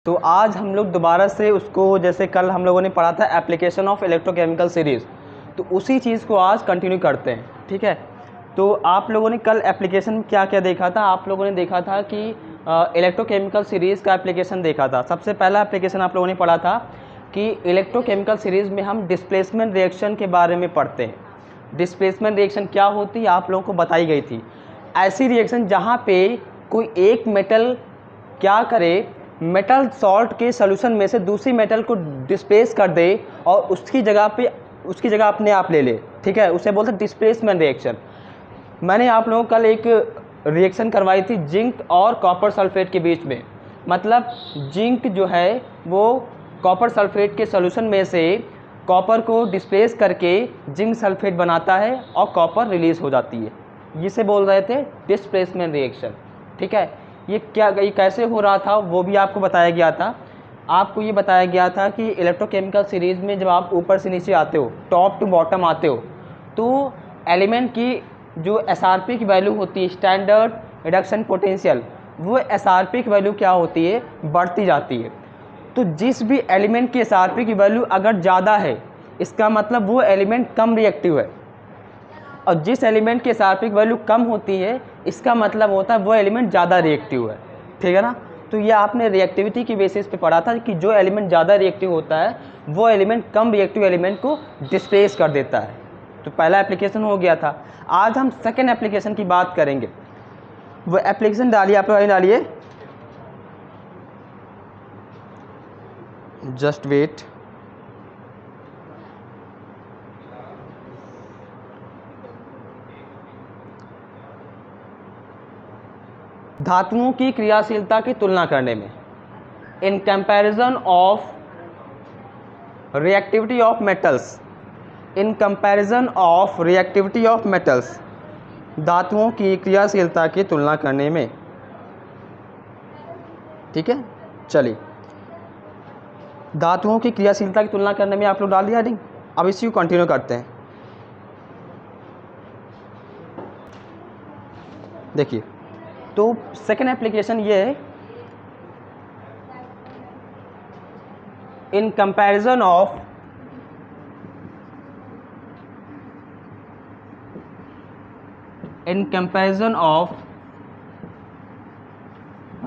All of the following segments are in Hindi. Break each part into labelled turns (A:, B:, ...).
A: तो आज हम लोग दोबारा से उसको, जैसे कल हम लोगों ने पढ़ा था एप्लीकेशन ऑफ इलेक्ट्रोकेमिकल सीरीज़, तो उसी चीज़ को आज कंटिन्यू करते हैं। ठीक है, तो आप लोगों ने कल एप्लीकेशन क्या क्या देखा था? आप लोगों ने देखा था कि इलेक्ट्रोकेमिकल सीरीज़ का एप्लीकेशन देखा था। सबसे पहला एप्लीकेशन आप लोगों ने पढ़ा था कि इलेक्ट्रोकेमिकल सीरीज़ में हम डिस्प्लेसमेंट रिएक्शन के बारे में पढ़ते हैं। डिस्प्लेसमेंट रिएक्शन क्या होती है आप लोगों को बताई गई थी। ऐसी रिएक्शन जहाँ पे कोई एक मेटल क्या करे, मेटल सॉल्ट के सॉल्यूशन में से दूसरी मेटल को डिस्प्लेस कर दे और उसकी जगह अपने आप ले ले। ठीक है, उसे बोलते हैं डिस्प्लेसमेंट रिएक्शन। मैंने आप लोगों को कल एक रिएक्शन करवाई थी जिंक और कॉपर सल्फेट के बीच में। मतलब जिंक जो है वो कॉपर सल्फेट के सॉल्यूशन में से कॉपर को डिस्प्लेस करके जिंक सल्फेट बनाता है और कॉपर रिलीज हो जाती है। जिसे बोल रहे थे डिस्प्लेसमेंट रिएक्शन। ठीक है, ये कैसे हो रहा था वो भी आपको बताया गया था। आपको ये बताया गया था कि इलेक्ट्रोकेमिकल सीरीज़ में जब आप ऊपर से नीचे आते हो, टॉप टू बॉटम आते हो, तो एलिमेंट की जो एसआरपी की वैल्यू होती है, स्टैंडर्ड रिडक्शन पोटेंशियल, वो एसआरपी की वैल्यू क्या होती है, बढ़ती जाती है। तो जिस भी एलिमेंट की एसआरपी की वैल्यू अगर ज़्यादा है, इसका मतलब वो एलिमेंट कम रिएक्टिव है, और जिस एलिमेंट की एसआरपी की वैल्यू कम होती है, इसका मतलब होता है वो एलिमेंट ज़्यादा रिएक्टिव है। ठीक है ना। तो ये आपने रिएक्टिविटी की बेसिस पे पढ़ा था कि जो एलिमेंट ज़्यादा रिएक्टिव होता है वो एलिमेंट कम रिएक्टिव एलिमेंट को डिस्प्लेस कर देता है। तो पहला एप्लीकेशन हो गया था। आज हम सेकेंड एप्लीकेशन की बात करेंगे। वो एप्लीकेशन डालिए, आप लोग डालिए, जस्ट वेट। धातुओं की क्रियाशीलता की तुलना करने में, in comparison of reactivity of metals, in comparison of reactivity of metals, धातुओं की क्रियाशीलता की तुलना करने में। ठीक है, चलिए धातुओं की क्रियाशीलता की तुलना करने में आप लोग डाल दिया हेडिंग। अब इसी को कंटिन्यू करते हैं। देखिए, तो सेकेंड एप्लीकेशन ये है, in comparison of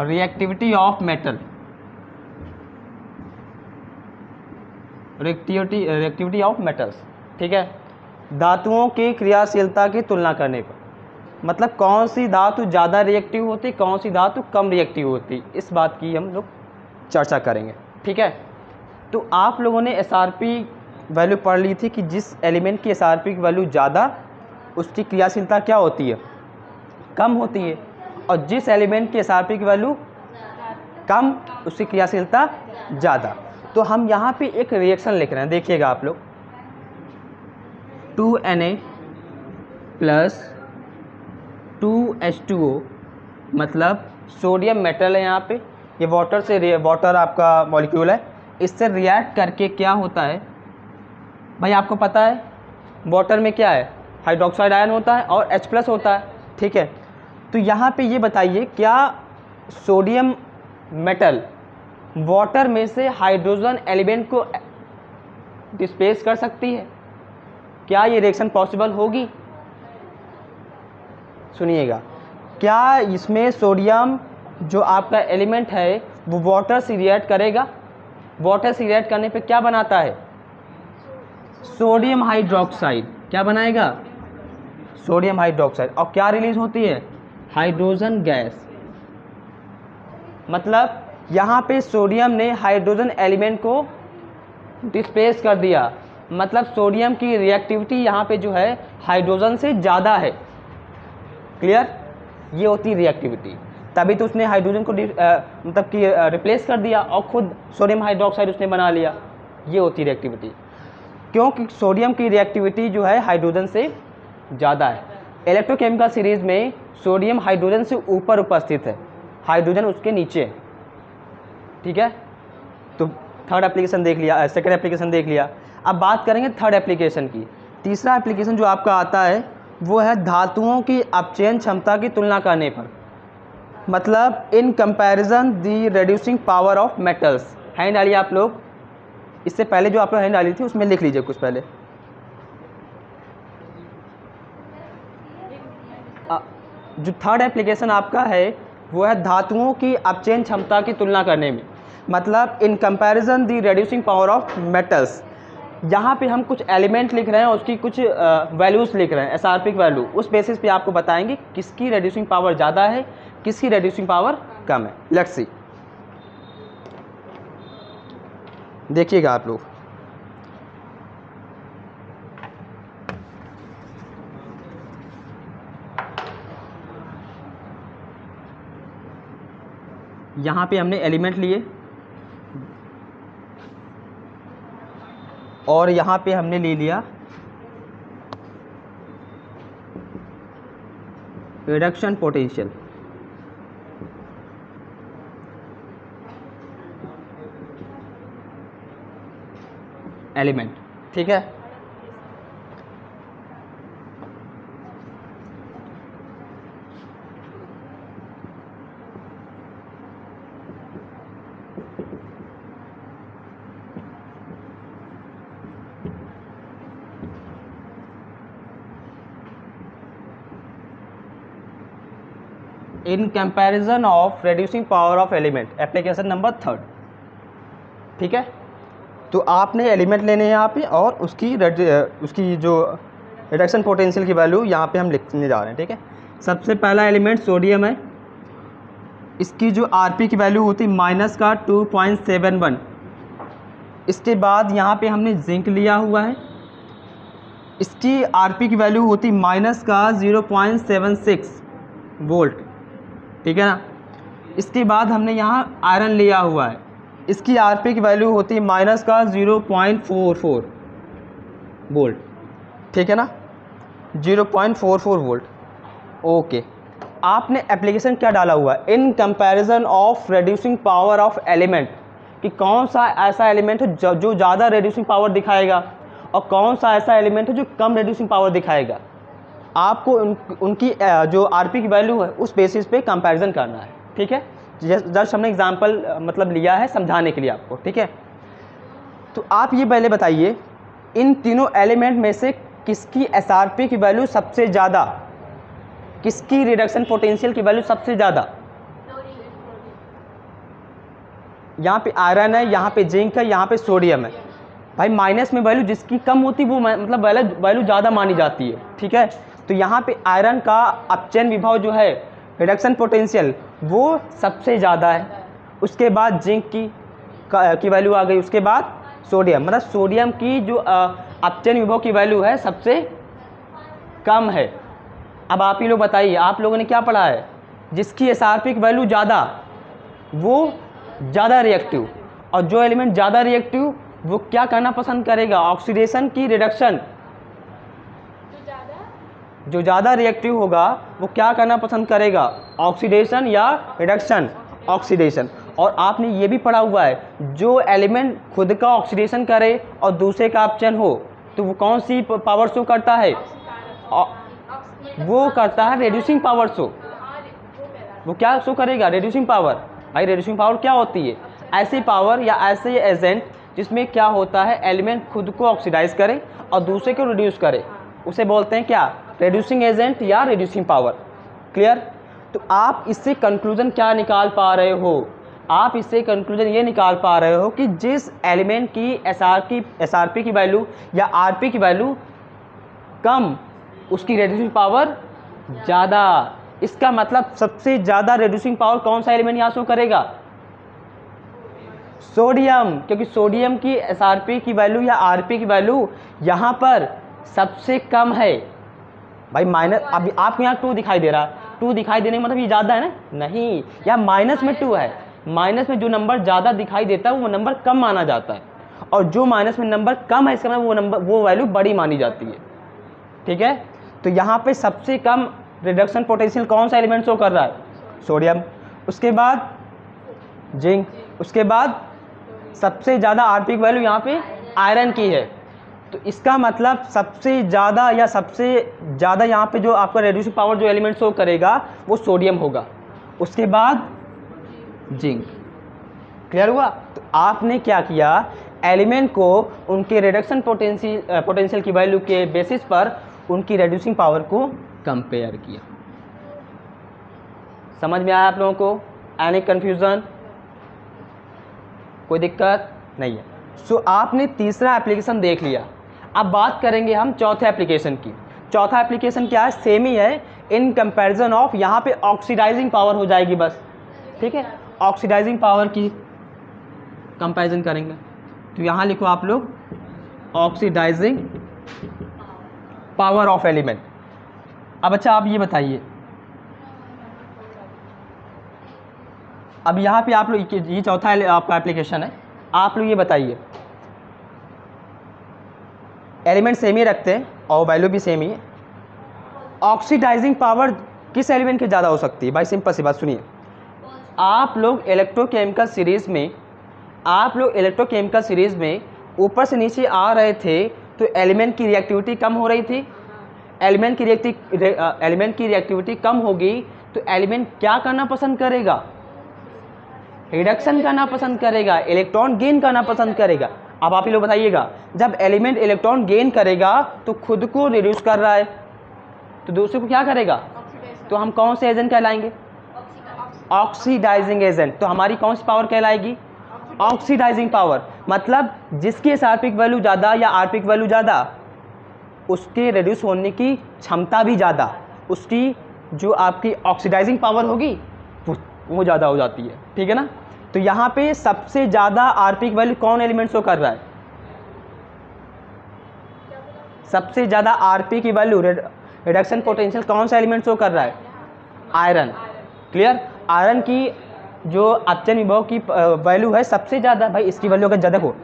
A: reactivity of metal, reactivity of metals. ठीक है, धातुओं की क्रियाशीलता की तुलना करने पर, मतलब कौन सी धातु ज़्यादा रिएक्टिव होती, कौन सी धातु कम रिएक्टिव होती, इस बात की हम लोग चर्चा करेंगे। ठीक है, तो आप लोगों ने एसआरपी वैल्यू पढ़ ली थी कि जिस एलिमेंट की एसआरपी की वैल्यू ज़्यादा, उसकी क्रियाशीलता क्या होती है, कम होती है, और जिस एलिमेंट की एसआरपी की वैल्यू कम, उसकी क्रियाशीलता ज़्यादा। तो हम यहाँ पे एक रिएक्शन लिख रहे हैं, देखिएगा आप लोग। 2Na प्लस 2H2O, मतलब सोडियम मेटल है यहाँ पे, ये वाटर आपका मॉलिक्यूल है, इससे रिएक्ट करके क्या होता है भाई, आपको पता है वाटर में क्या है, हाइड्रोक्साइड आयन होता है और H+ होता है। ठीक है, तो यहाँ पे ये बताइए, क्या सोडियम मेटल वाटर में से हाइड्रोजन एलिमेंट को डिस्प्लेस कर सकती है? क्या ये रिएक्शन पॉसिबल होगी? सुनिएगा, क्या इसमें सोडियम जो आपका एलिमेंट है वो वाटर से रिएक्ट करेगा? वाटर से रिएक्ट करने पे क्या बनाता है, सोडियम हाइड्रोक्साइड। क्या बनाएगा, सोडियम हाइड्रोक्साइड, और क्या रिलीज होती है, हाइड्रोजन गैस। मतलब यहाँ पे सोडियम ने हाइड्रोजन एलिमेंट को डिस्प्लेस कर दिया, मतलब सोडियम की रिएक्टिविटी यहाँ पे जो है हाइड्रोजन से ज़्यादा है। क्लियर, ये होती है रिएक्टिविटी। तभी तो उसने हाइड्रोजन को मतलब कि रिप्लेस कर दिया और खुद सोडियम हाइड्रोक्साइड उसने बना लिया। ये होती है रिएक्टिविटी, क्योंकि सोडियम की रिएक्टिविटी जो है हाइड्रोजन से ज़्यादा है। इलेक्ट्रोकेमिकल सीरीज़ में सोडियम हाइड्रोजन से ऊपर उपस्थित है, हाइड्रोजन उसके नीचे है। ठीक है, तो थर्ड एप्लीकेशन देख लिया, सेकेंड एप्लीकेशन देख लिया। अब बात करेंगे थर्ड एप्लीकेशन की। तीसरा एप्लीकेशन जो आपका आता है वो है धातुओं की अपचयन क्षमता की तुलना करने पर। मतलब in comparison the reducing power of metals. Hand डालिए आप लोग, इससे पहले जो आप लोग हैंड डाली थी उसमें लिख लीजिए कुछ पहले। जो थर्ड एप्लीकेशन आपका है वो है धातुओं की अपचयन क्षमता की तुलना करने में, मतलब in comparison the reducing power of metals. यहाँ पे हम कुछ एलिमेंट लिख रहे हैं और उसकी कुछ वैल्यूज़ लिख रहे हैं, एसआरपिक वैल्यू, उस बेसिस पे आपको बताएंगे किसकी रिड्यूसिंग पावर ज़्यादा है, किसकी रिड्यूसिंग पावर कम है। लेट्स सी, देखिएगा आप लोग। यहाँ पे हमने एलिमेंट लिए और यहाँ पे हमने ले लिया रिडक्शन पोटेंशियल। एलिमेंट, ठीक है। In comparison of reducing power of element, application number 3, ठीक है। तो आपने एलिमेंट लेने हैं यहाँ पे और उसकी जो रिडक्शन पोटेंशियल की वैल्यू यहाँ पे हम लिखने जा रहे हैं, ठीक है। सबसे पहला एलिमेंट सोडियम है, इसकी जो आरपी की वैल्यू होती है -2.71। इसके बाद यहाँ पे हमने जिंक लिया हुआ है, इसकी आरपी की वैल्यू होती -0.76 वोल्ट, ठीक है ना। इसके बाद हमने यहाँ आयरन लिया हुआ है, इसकी आरपी की वैल्यू होती है -0.44 वोल्ट, ठीक है ना, 0.44 वोल्ट। ओके, आपने एप्लीकेशन क्या डाला हुआ है, in comparison of reducing power of element, कि कौन सा ऐसा एलिमेंट है जो ज़्यादा रिड्यूसिंग पावर दिखाएगा और कौन सा ऐसा एलिमेंट है जो कम रिड्यूसिंग पावर दिखाएगा। आपको उनकी जो आरपी की वैल्यू है उस बेसिस पे कंपैरिजन करना है, ठीक है। जस्ट हमने एग्जांपल मतलब लिया है समझाने के लिए आपको, ठीक है। तो आप ये पहले बताइए, इन तीनों एलिमेंट में से किसकी एसआरपी की वैल्यू सबसे ज़्यादा, किसकी रिडक्शन पोटेंशियल की वैल्यू सबसे ज़्यादा। यहाँ पे आयरन है, यहाँ पे जिंक है, यहाँ पे सोडियम है। भाई माइनस में वैल्यू जिसकी कम होती है वो मतलब वैल्यू ज़्यादा मानी जाती है, ठीक है। तो यहाँ पे आयरन का अपचयन विभव जो है, रिडक्शन पोटेंशियल, वो सबसे ज़्यादा है। उसके बाद जिंक की वैल्यू आ गई, उसके बाद सोडियम, मतलब सोडियम की जो अपचयन विभव की वैल्यू है सबसे कम है। अब आप ही लोग बताइए, आप लोगों ने क्या पढ़ा है, जिसकी एसआरपी की वैल्यू ज़्यादा वो ज़्यादा रिएक्टिव, और जो एलिमेंट ज़्यादा रिएक्टिव वो क्या करना पसंद करेगा, ऑक्सीडेशन की रिडक्शन। जो ज़्यादा रिएक्टिव होगा वो क्या करना पसंद करेगा, ऑक्सीडेशन या रिडक्शन, ऑक्सीडेशन। और आपने ये भी पढ़ा हुआ है, जो एलिमेंट खुद का ऑक्सीडेशन करे और दूसरे का अपचयन हो तो वो कौन सी पावर शो करता है, वो करता है रिड्यूसिंग पावर शो। वो क्या शो करेगा, रिड्यूसिंग पावर। भाई रिड्यूसिंग पावर क्या होती है, ऐसी पावर या ऐसे एजेंट जिसमें क्या होता है, एलिमेंट खुद को ऑक्सीडाइज करे और दूसरे को रिड्यूस करे, उसे बोलते हैं क्या, रिड्यूसिंग एजेंट या रिड्यूसिंग पावर। क्लियर। तो आप इससे कंक्लूजन क्या निकाल पा रहे हो, आप इससे कंक्लूजन ये निकाल पा रहे हो कि जिस एलिमेंट की एसआरपी की वैल्यू या आरपी की वैल्यू कम, उसकी रिड्यूसिंग पावर ज़्यादा। इसका मतलब सबसे ज़्यादा रिड्यूसिंग पावर कौन सा एलिमेंट यहाँ शो करेगा, सोडियम, क्योंकि सोडियम की एसआरपी की वैल्यू या आरपी की वैल्यू यहाँ पर सबसे कम है। भाई माइनस, अभी आपको यहाँ 2 दिखाई दे रहा है, 2 दिखाई देने का मतलब ये ज़्यादा है ना, नहीं, यहाँ माइनस में 2 है। माइनस में जो नंबर ज़्यादा दिखाई देता है वो नंबर कम माना जाता है, और जो माइनस में नंबर कम है इसका मतलब वो वैल्यू बड़ी मानी जाती है, ठीक है। तो यहाँ पे सबसे कम रिडक्शन पोटेंशियल कौन सा एलिमेंट शो कर रहा है, सोडियम। उसके बाद जिंक, उसके बाद सबसे ज़्यादा आरपी की वैल्यू यहाँ पे आयरन की है। तो इसका मतलब सबसे ज़्यादा या सबसे ज़्यादा यहाँ पे जो आपका रिड्यूसिंग पावर जो एलिमेंट शो करेगा वो सोडियम होगा। उसके बाद जिंक। क्लियर हुआ? तो आपने क्या किया, एलिमेंट को उनके रिडक्शन पोटेंशियल की वैल्यू के बेसिस पर उनकी रिड्यूसिंग पावर को कंपेयर किया। समझ में आया आप लोगों को? Any confusion? कोई दिक्कत नहीं है। सो आपने तीसरा एप्लीकेशन देख लिया। अब बात करेंगे हम चौथे एप्लीकेशन की। चौथा एप्लीकेशन क्या है? सेम ही है इन कंपैरिजन ऑफ, यहाँ पे ऑक्सीडाइजिंग पावर हो जाएगी बस, ठीक है, ऑक्सीडाइजिंग पावर की कंपैरिजन करेंगे। तो यहाँ लिखो आप लोग ऑक्सीडाइजिंग पावर ऑफ एलिमेंट। अब अच्छा आप ये बताइए, अब यहाँ पे आप लोग, ये चौथा आपका एप्लीकेशन है, आप लोग ये बताइए, एलिमेंट सेम ही रखते हैं और वैल्यू भी सेम ही है, ऑक्सीडाइजिंग पावर किस एलिमेंट की ज़्यादा हो सकती है? भाई सिंपल सी बात सुनिए, आप लोग इलेक्ट्रोकेमिकल सीरीज़ में ऊपर से नीचे आ रहे थे तो एलिमेंट की रिएक्टिविटी कम हो रही थी। एलिमेंट की रिएक्टिविटी कम होगी तो एलिमेंट क्या करना पसंद करेगा? रिडक्शन करना पसंद करेगा, इलेक्ट्रॉन गेन करना पसंद करेगा। अब आप ही लोग बताइएगा, जब एलिमेंट इलेक्ट्रॉन गेन करेगा तो खुद को रिड्यूस कर रहा है, तो दूसरे को क्या करेगा? तो हम कौन से एजेंट कहलाएंगे? Oxidizing agent. तो हमारी कौन सी पावर कहलाएगी? Oxidizing power. मतलब जिसकी एसआरपी की वैल्यू ज़्यादा या आरपी की वैल्यू ज़्यादा, उसके रिड्यूस होने की क्षमता भी ज़्यादा, उसकी जो आपकी ऑक्सीडाइजिंग पावर होगी वो ज़्यादा हो जाती है, ठीक है ना। तो यहाँ पे सबसे ज़्यादा आरपी की वैल्यू कौन एलिमेंट शो कर रहा है? सबसे ज़्यादा आरपी की वैल्यू, रिडक्शन पोटेंशियल कौन सा एलिमेंट शो कर रहा है? आयरन। क्लियर? आयरन की जो अपचन विभव की वैल्यू है सबसे ज़्यादा, भाई इसकी वैल्यू अगर ज़्यादा हो,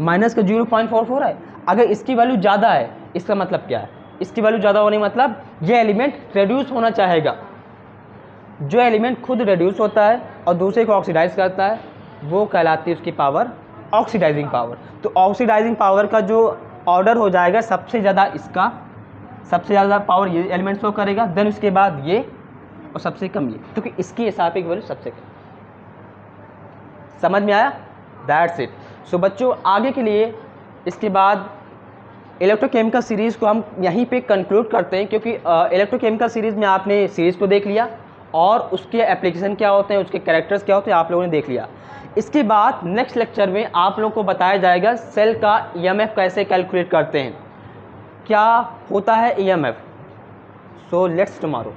A: माइनस का 0.44 है, अगर इसकी वैल्यू ज़्यादा है इसका मतलब क्या है? इसकी वैल्यू ज़्यादा होने मतलब ये एलिमेंट रिड्यूस होना चाहेगा। जो एलिमेंट खुद रिड्यूस होता है और दूसरे को ऑक्सीडाइज करता है वो कहलाती है उसकी पावर ऑक्सीडाइजिंग पावर। तो ऑक्सीडाइजिंग पावर का जो ऑर्डर हो जाएगा, सबसे ज़्यादा इसका, सबसे ज़्यादा पावर ये एलिमेंट शो करेगा, देन उसके बाद ये, और सबसे कम ये, क्योंकि इसकी एसआरपी की वैल्यू सबसे कम। समझ में आया? That's it. सो बच्चों आगे के लिए इसके बाद इलेक्ट्रोकेमिकल सीरीज़ को हम यहीं पे कंक्लूड करते हैं, क्योंकि इलेक्ट्रोकेमिकल सीरीज़ में आपने सीरीज़ को देख लिया और उसके एप्लीकेशन क्या होते हैं, उसके कैरेक्टर्स क्या होते हैं, आप लोगों ने देख लिया। इसके बाद नेक्स्ट लेक्चर में आप लोगों को बताया जाएगा सेल का ईएमएफ कैसे कैलकुलेट करते हैं, क्या होता है ईएमएफ। So let's tomorrow.